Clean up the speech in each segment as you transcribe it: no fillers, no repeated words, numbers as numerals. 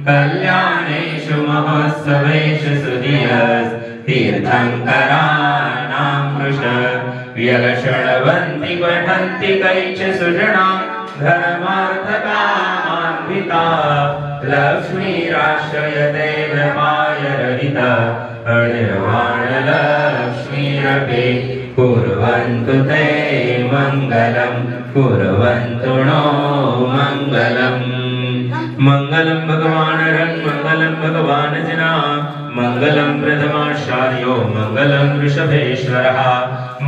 कल्याणेषु महोत्सवेषु सुधियस् तीर्थङ्कराणां वृष यः शृण्वन्ति पठन्ति कैश्च सुजना धर्मार्थकामान्विता लक्ष्मीराश्रयते कृपायरहिता अनिर्वाणलक्ष्मीरपि कुर्वन्तु ते मङ्गलं कुर्वन्तु नो मङ्गलम् मङ्गलं भगवान् मङ्गलं भगवान् जना मङ्गलं प्रथमाचार्यो मङ्गलं वृषभेश्वरः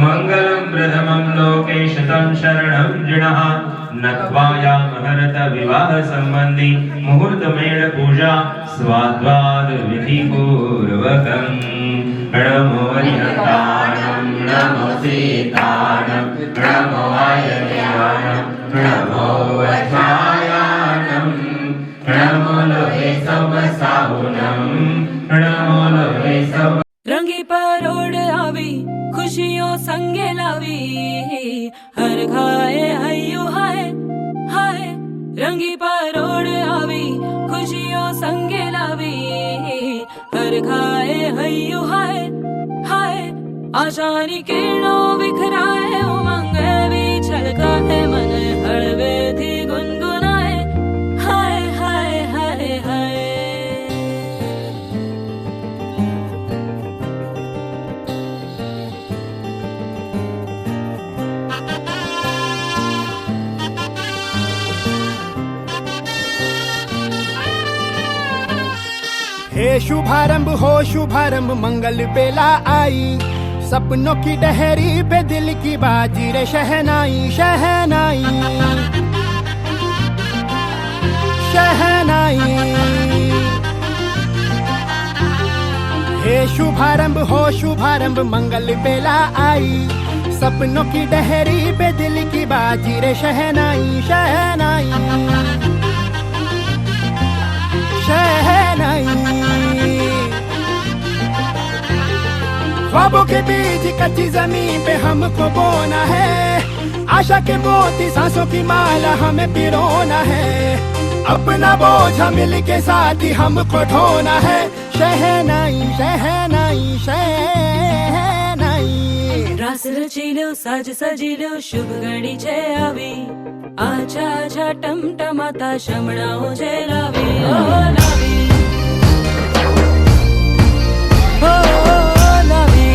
मङ्गलं प्रथमं लोकेश तं शरणं जिणः नत्वायामहरत विवाह सम्बन्धी मुहूर्तमेळ पूजा स्वाद्वाद विधि पूर्वकं नमो हरिहतानं नमो सीतानं नमो आयर्यानं नमो वज्रायानं नमो लोहे समसाहुनं नमो लोहे सम रंगी परोड़ आवी खुशियों संगे लावी हर खाए हय्यो हाय हाय रंगी परोड़ आवी खुशियों संगे लावी हर खाए हय्यो हाय हाय आशानी किरणों बिखराए उमंग भी छलकाए मन हळवे थी गुनगुनाए हाय हाय हाय हाय हे शुभारंभ हो शुभारंभ मंगल बेला आई सपनों की डहरी पे दिल की बाजी रे शहनाई शहनाई शहनाई हे शुभारंभ हो शुभारंभ मंगल बेला आई सपनों की डहरी पे दिल की बाजी रे शहनाई शहनाई शहनाई ख्वाबों के बीज कच्ची जमीन पे हमको बोना है आशा के मोती सांसों की माला हमें पिरोना है अपना बोझ मिल के साथ ही हमको ढोना है शहनाई शहनाई शहनाई रास रचिलो साज सजिलो शुभ घड़ी छे आवी आछा आछा टमटमाता शमणाओ छे लावी ओ लावी ओ लावी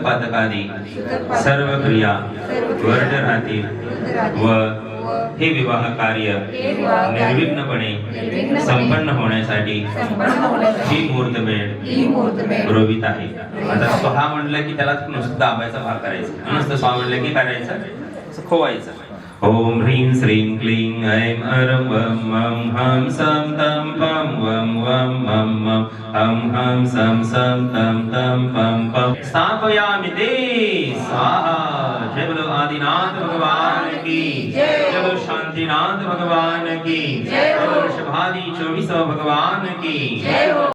पातकादी सर्व क्रिया वर्ड राहतील व हे विवाह कार्य निर्विघ्नपणे संपन्न होण्यासाठी ही मुहूर्तमेळ रोवित आहे. आता स्वहा म्हणलं की त्याला नुसतं दाबायचा भाग करायचा नुसतं स्वा म्हणलं की करायचं खोवायचं ओम ह्रीं श्रीं क्लीं ऐं अरं वं वं हं सं तं पं वं वं मं मं हं हं सं सं तं तं पं पं स्थापयामि ते स्वाहा. जय बोलो आदिनाथ भगवान की जय बोलो शांतिनाथ भगवान की जय बोलो वृषभादि 24 भगवान की जय हो.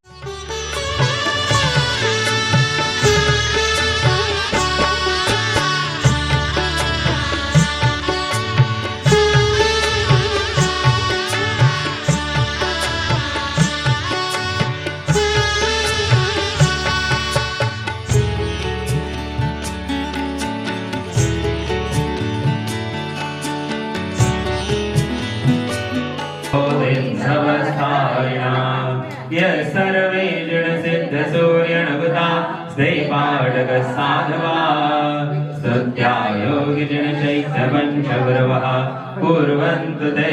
सर्वे जन सिद्ध सूर्य नगता स्नेपाटक साधवा सत्यायोगी जन चैत्य पंचग्रवः कुर्वन्तु ते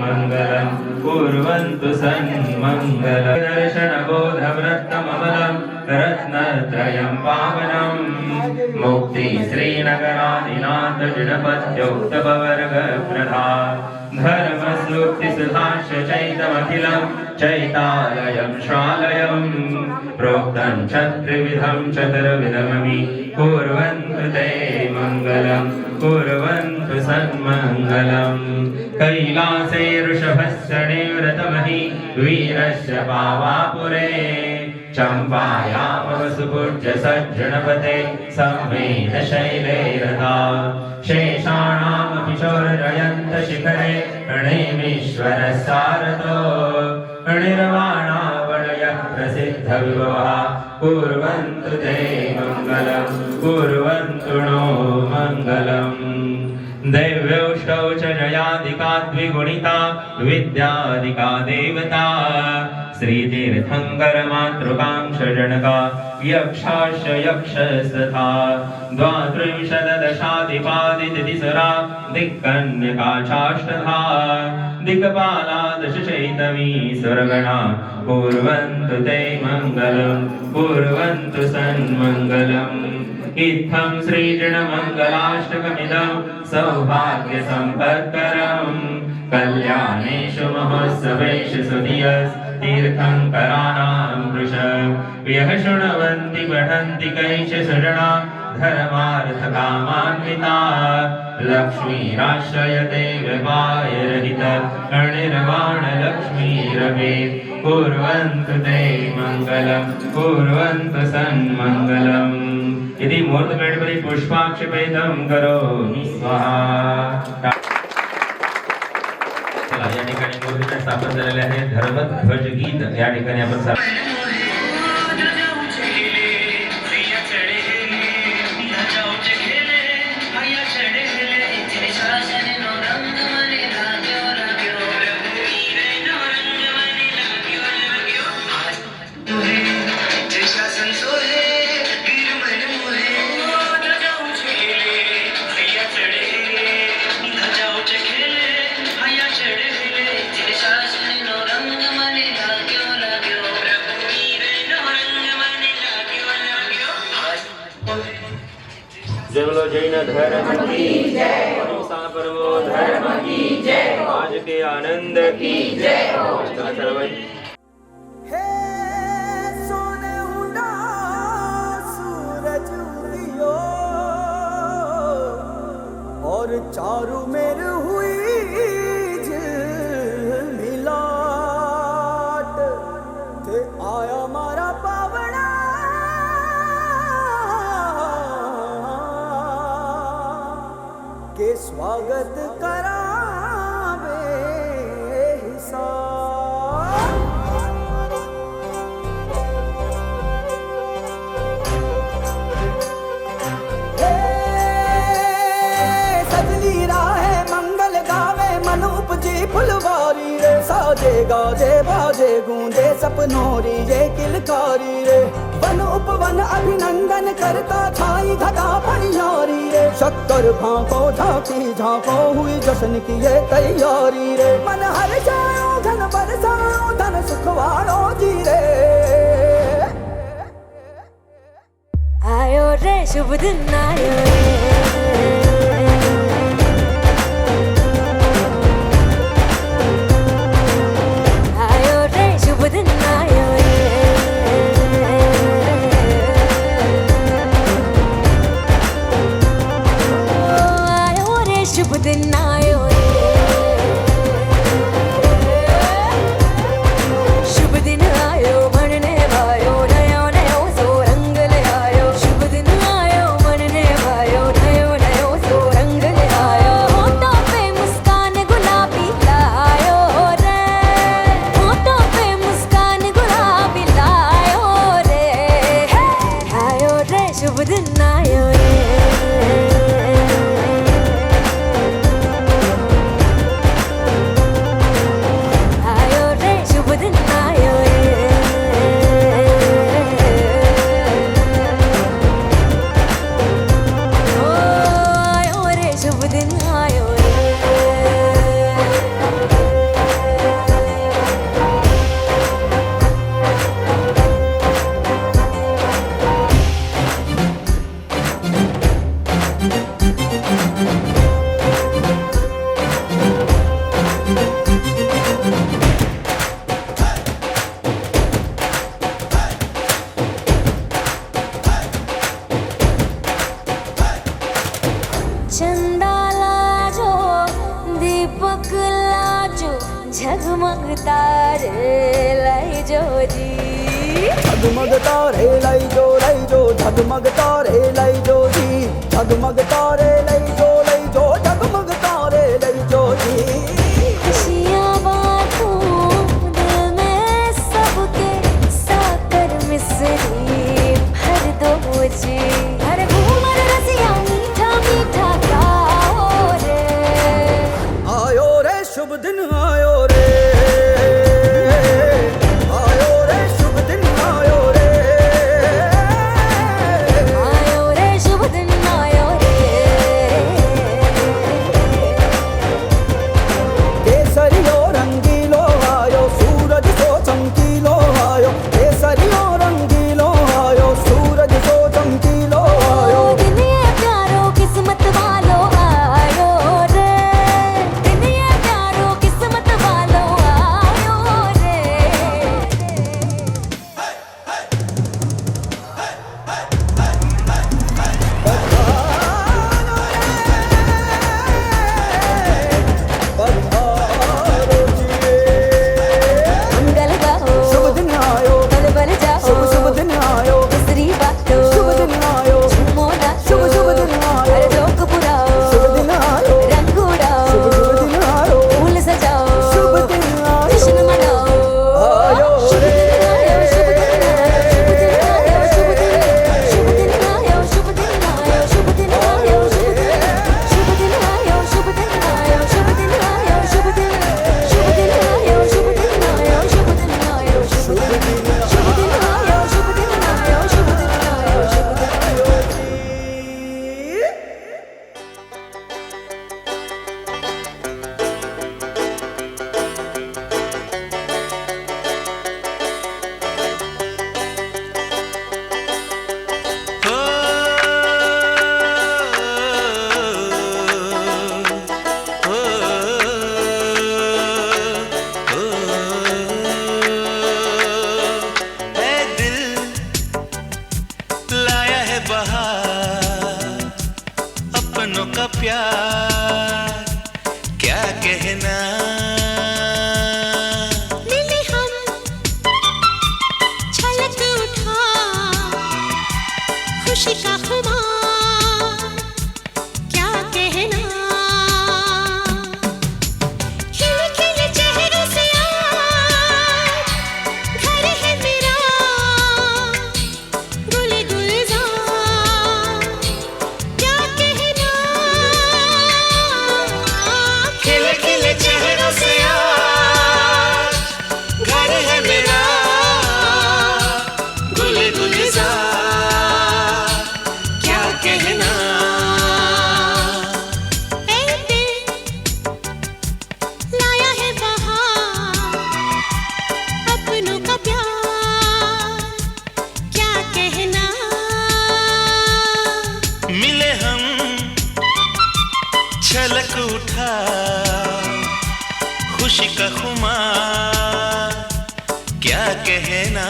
मंगलं कुर्वन्तु सन्मंगलं दर्शन बोध व्रतममलं रत्नत्रयं पावनं मुक्ति श्रीनगरादिनाथ जनपत्योक्तवर्ग प्रधान धर्मस्लुप्तिसुधाश्च चैतमखिलं चैतालयं श्रालयं प्रोक्तं चत्रिविधं चतुर्विधमपि कुर्वन्तु ते मङ्गलं कुर्वन्तु सन्मङ्गलम् कैलासे ऋषभस्य निवृतमहि वीरस्य पावापुरे चम्पायां वसुपूज्य सज्जनपते सम्मेद शैले रथा शेषाणामपि चोरयन्त शिखरे णेमीश्वरसारतो निर्वाणावणयः प्रसिद्धविभवः कुर्वन्तु ते मङ्गलं कुर्वन्तु नो मङ्गलम् दैव्यौष्टौ च जयादिका द्विगुणिता विद्यादिका देवता श्रीतीर्थङ्कर मातृकांक्षजनका यक्षाश्च यक्षस्तथा द्वात्रिंशदशादिपादितिसरा दिक्कन्यका चाष्टधा दिक्पाला दशचैतमी सुरगणा कुर्वन्तु ते मङ्गलं कुर्वन्तु सन्मङ्गलम् इत्थं श्रीजनमङ्गलाष्टकमिदं सौभाग्यसम्पत्करम् कल्याणेषु महोत्सवेषु सुधियस्तीर्थङ्कराणां वृष यः शृण्वन्ति पठन्ति कैश्च सृजना धर्मार्थकामान्विता लक्ष्मीराश्रयते व्यपायरहित अनिर्वाणलक्ष्मीरवे कुर्वन्तु ते मङ्गलं कुर्वन्तु सन्मङ्गलम् यदि मूर्तपेटपरि पुष्पाक्षेपयितं करोमि स्वाहा। चला या ठिकाणी मूर्तीच्या स्थापन झालेले आहे धर्मध्वज गीत या ठिकाणी आपण जय बोलो जैन धर्म की जय, अहिंसा परमो धर्म की जय, आज के आनंद की जय। हे सोने उड़ा सूरज उदियो और चारू मेर हुई झिलमिलाट ते आया मारा पावना के स्वागत करावे हिसाब। सजली राहे मंगल गावे मन उपजी फुलवारी रे साजे गाजे बाजे गूंजे सपनोरी रे किलकारी रे वन उपवन अभिनंदन करता छाई घटा फनियारी रे शक्कर भांको झांकी झांको हुई जश्न की ये तैयारी रे मन हर जाओ धन बरसाओ धन सुखवाड़ो जी रे आयो रे शुभ दिन आयो रे आयो रे शुभ दिन आयो रे आयो रे शुभ दिन आयो रे शुभ दिन आयो बनने भायो नयो नयो सो रंग ले आयो शुभ दिन आयो बनने भायो नयो नयो सो रंग ले आयो होठों पे मुस्कान गुलाबी लायो रे होठों पे मुस्कान गुलाबी लायो रे आयो रे शुभ दिन आयो रे आयो रे शुभ दिन आयो रे ओ आयो रे शुभ दिन आयो रे जगमग तारे लाई जो जी झगमग तारे लाई जो झगमग तारे लाई जो जी झगमग तारे लाई जो झगमग तारे लाई जो जी खुशियाँ बांटूं दिल में सबके साकर मिसरी भर दो जी हर घूमर रसिया मीठा मीठा गाओ रे आयो रे शुभ दिन आयो रे आयो रे शुभ दिन आयो रे आयो रे शुभ दिन आयो रे केसरियो रंगीलो आयो सूरज सो चमकीलो आयो केसरियो रंगीलो आयो सूरज सो चमकीलो आयो दिन ये प्यारो किस्मत वालो आयो रे दिन ये प्यारो किस्मत वालो आयो रे मंगल गाओ शुभ दिन आयो बल बल जाओ शुभ दिन आयो दूसरी बातों शुभ दिन आयो मोना शुभ दिन आयो हर जोक पुराओ शुभ दिन आयो रंग उड़ाओ शुभ दिन आयो फूल सजाओ शुभ दिन आयो जश्न मनाओ आयो शुभ रे दिन आयो शुभ दिन आयो शुभ दिन आयो शुभ दिन आयो शुभ दिन आयो शुभ दिन आयो शुभ दिन आयो शुभ दिन आयो शुभ दिन आयो शुभ दिन आयो शुभ दिन आयो शुभ दिन आयो शुभ दिन आयो शुभ दिन आयो शुभ दिन आयो शुभ दिन आयो शुभ दिन ऐ दिल लाया है बहार अपनों का प्यार क्या कहना मिले हम छलक उठा खुशी का खुमार क्या कहना खिले खिले चेहरों से आज घर है मेरा गुल गुलजार क्या कहना खिले खिले चेहरों से आज घर है मेरा गुल गुलजार क्या कहना ऐ दिल लाया है बहार अपनों का प्यार क्या कहना मिले हम छलक उठा खुशी का खुमार क्या कहना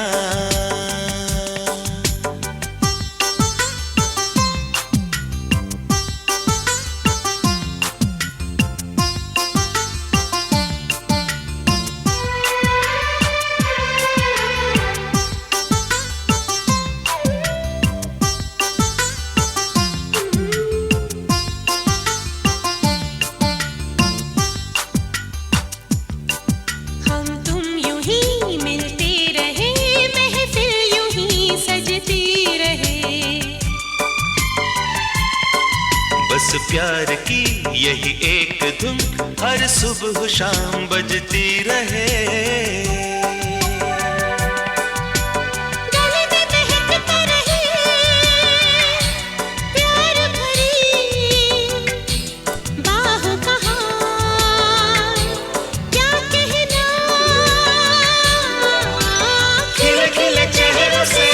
हम तुम यूं ही मिलते रहे महफिल यूं ही सजती रहे बस प्यार की यही एक धुन हर सुबह शाम बजती रहे गले में महकता रहे प्यार भरी बाह का हार क्या कहना खिले खिले चेहरों से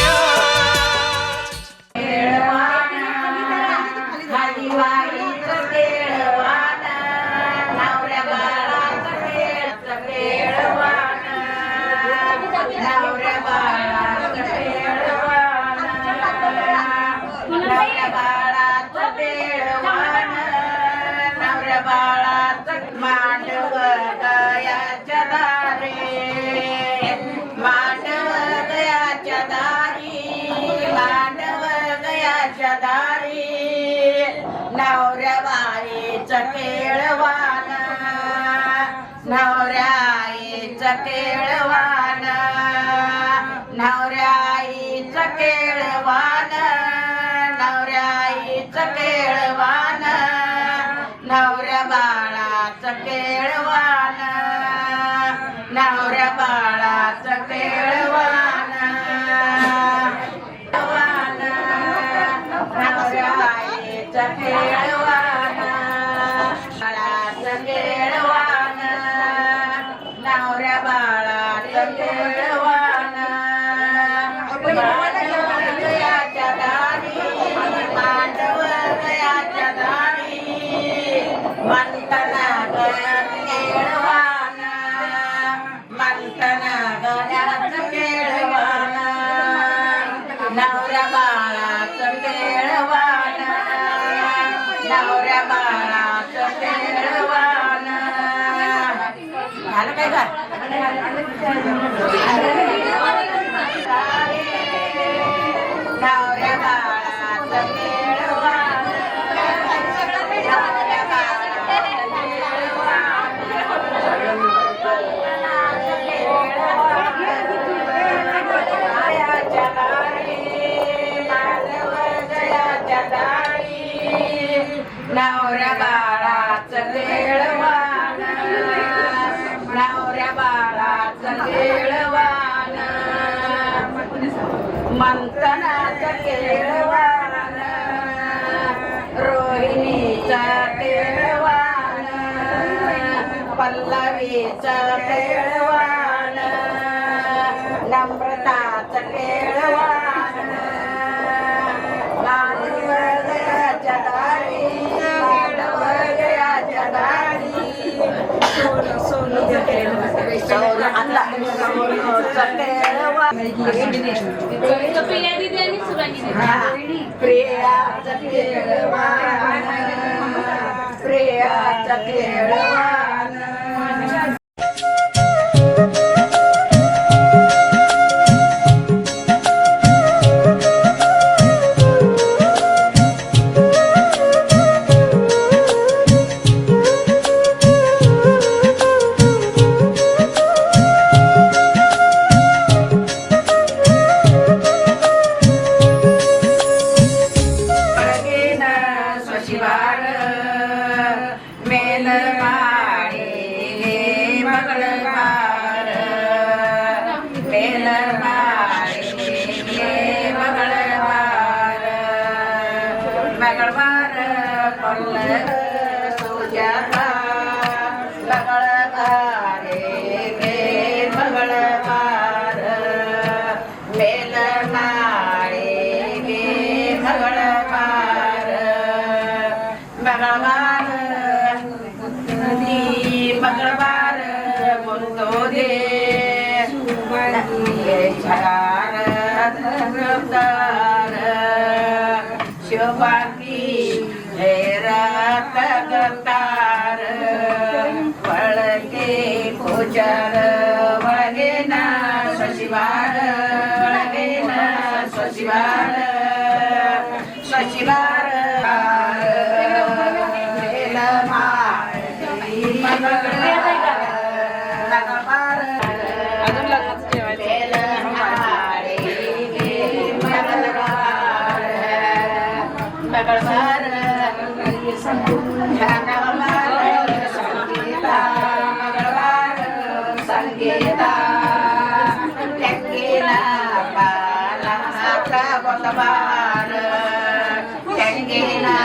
मांडव गयाच्या दारे नवऱ्या बाईचं केळवान नवऱ्या आईचं केळवान नवऱ्या आईचं केळवान नवऱ्या आईचं केळवान नवऱ्या बाळाचं केळवान नवऱ्या बाळाचं केळवान नवऱ्या आईचं केळवान बाळाचं केळवान नवऱ्या बाळाचं केळवान मांडवयाच्या दारी मांडवयाच्या दारी मंथना गळ्यात केळवान मंथना गळ्यात केळवान नवऱ्या बाळाचं केळवान नवऱ्या बाळाचं केळवान झालं काय का नवऱ्या बाळाचं केळवान नवऱ्या बाळाचं केळवान माधवजयाच्या दारी नवऱ्या बाळाचं केळवान नवऱ्या बाळाचं केळवान मंथनाचं केळवान रोहिणीचं केळवान पल्लवीचं केळवान नम्रताचं केळवान माधवजयाच्या दारी माधवजयाच्या दारी सोनूचं केळवान प्रियाचं केळवान प्रियाचं केळवान शिवार मेल माडे मंगळवार मेल माडे मंगळवार मंगळवार पल्ल सुजाता मंगळवारे गे मंगळवार मेल माडे गे मंगळवार मंगळवार मंगळवार बोलतो दे चार धरदार शोभाकी हेरात गतार वळके खोचार वळगे ना शशिवार वळगे ना शशिवार शशिवार मंगळवार मंगळवार संगीता टँगेला पाला बोतबार टँगेला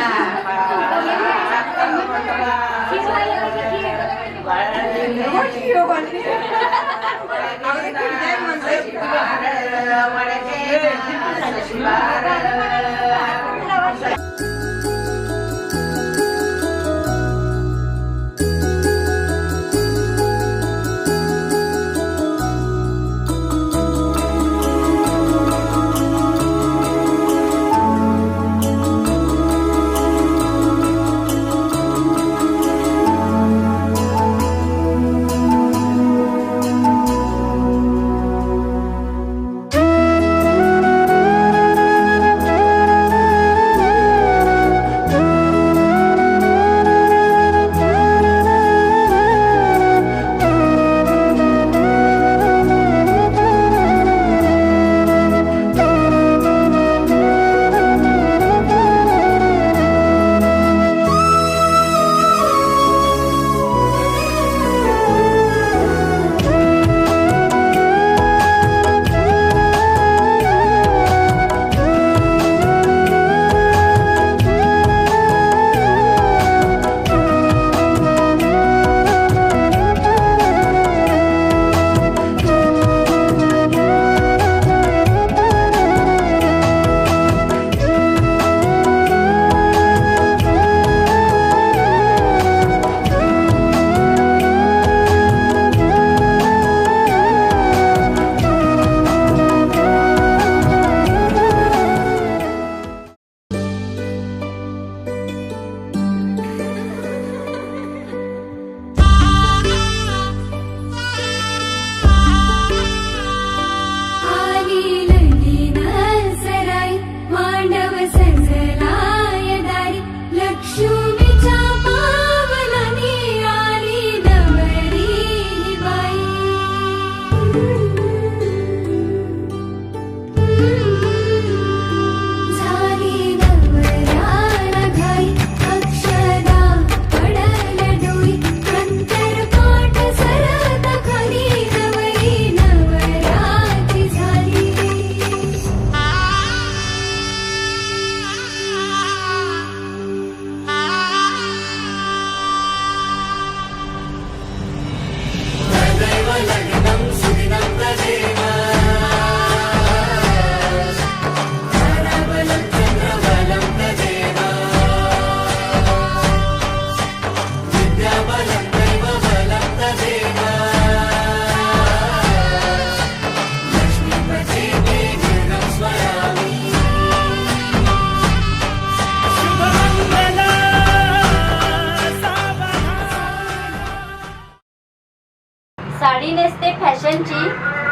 साडी नेसते फॅशनची,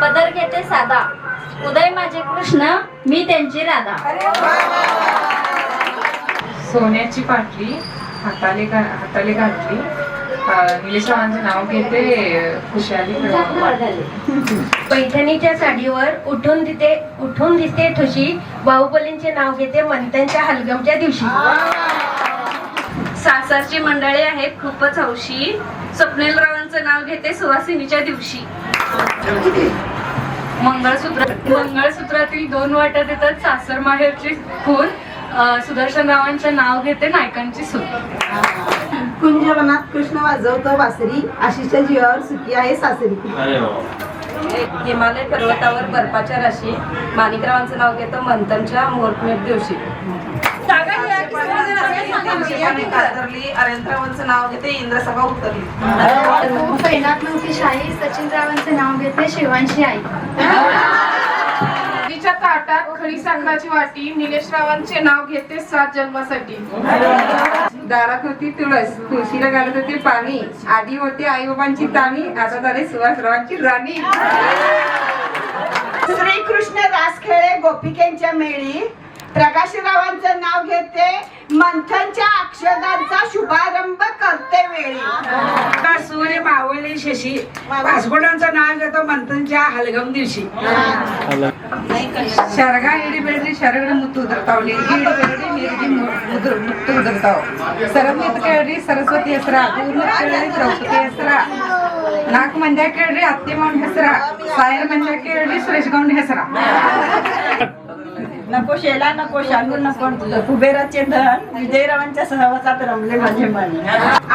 पदर घेते साधा. उदय माझे कृष्ण, मी त्यांची राधा. सोन्याची पाटली हाताले घातली, निलेश रावांचे नाव घेते खुशाली. पैठणीच्या साडीवर उठून दिसते ठुशी, बाहुबलींचे नाव घेते मंथनच्या हलगमच्या दिवशी. सासरची मंडळी आहेत खूपच हौशी, स्वप्नीलरावांचं नाव घेते सुवासिनीच्या दिवशी. मंगळसूत्रातील 2 वाटा देतात सासर माहेरची खून, सुदर्शनरावांचे नाव घेते नायकांची सून. कुंजवनात कृष्ण वाजवतो बासरी, आशीच्या जीवावर सुखी आहे सासरी. हिमालय पर्वतावर बर्फाच्या राशी, माणिकरावांचं नाव घेतो मंथनच्या मुहूर्तमेढ दिवशी. अरेंद्ररावांचं नाव घेते इंद्रसभा उतरली. पैनात नव्हती शाही, सचिनरावांचे नाव घेते शिवांशी आई. नदीच्या ताटात खडी साखराची वाटी, निलेशरावांचे नाव घेते 7 जन्मासाठी. दारात होती तुळस, तुळशीला घालत होती पाणी, आधी होती आई बाबांची ताणी, आता झाली सुहासरावांची राणी. श्रीकृष्ण रास खेळे गोपिकेंच्या मेळी, प्रकाशरावांचं नाव घेते मंथनच्या अक्षदांचा शुभारंभ करते वेळी. सूर्य मावळले शशी, वासगोडांचं नाव घेतो मंथनच्या हलगम दिवशी. शरगा एडी बेडी शरगड मुत्तू उदरतावली, गीड बेडी निर्गी मुत्तू उदरताव. सरस्वती केळरी सरस्वती ಹೆಸರ, ಪೂರ್ಣ ಕೇಳ್ರಿ ದ್ರೌಪದಿ ಹೆಸರ, 4 ಮಂದಿ ಕೇಳ್ರಿ ಅತ್ತಿಮಾವನ ಹೆಸರ, ಸಾಯರ ಮಂದಿ ಕೇಳ್ರಿ ಸುರೇಶ್ ಗೌಂಡ ಹೆಸರ. नको शेला नको शांगू नको कुबेराचे धन, विजयरावांच्या सहवासात रमले माझे मन.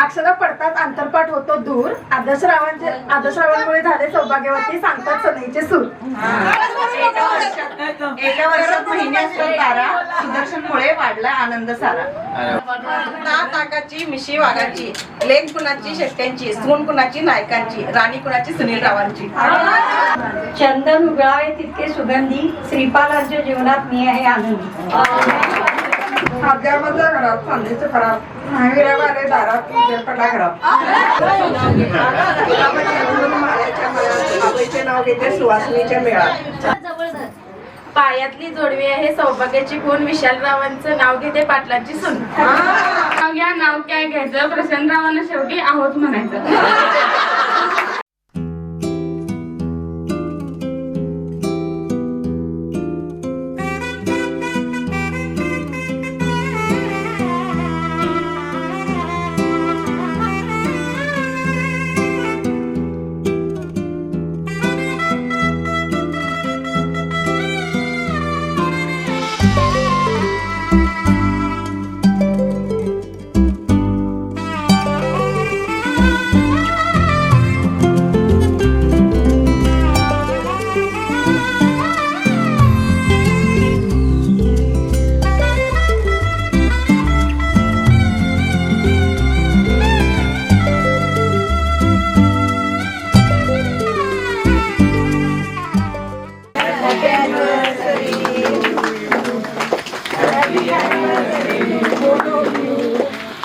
अक्षरा पडतात अंतरपाठ होतो दूर, आदर्शरावांमुळे झाले सौभाग्यवती, सांगतात सनईचे सूर. एका वर्षात महिन्यात 12, सुदर्शनमुळे वाढला आनंद सारा. नाकाची मिशी वाघाची, लेन कुणाची शेट्यांची, सून कुणाची नायकांची, राणी कुणाची सुनीलरावांची. चंदन उगळावे तितके सुगंधी, श्रीपालांच्या जीवनात मी आहे आनंदी. हातगारमधल्या घरात चांदीचे खराब, महावीरावाले दारात पडला घरात. नाव घेते सुवासिनीच्या मेळात. पायातली जोडवी आहे सौभाग्याची खून, विशालरावांचं नाव घेते पाटलांची सून. नाव काय घ्यायचं, प्रसन्नरावांना शेवटी आहोत म्हणायचं.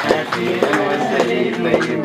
Happy anniversary, baby.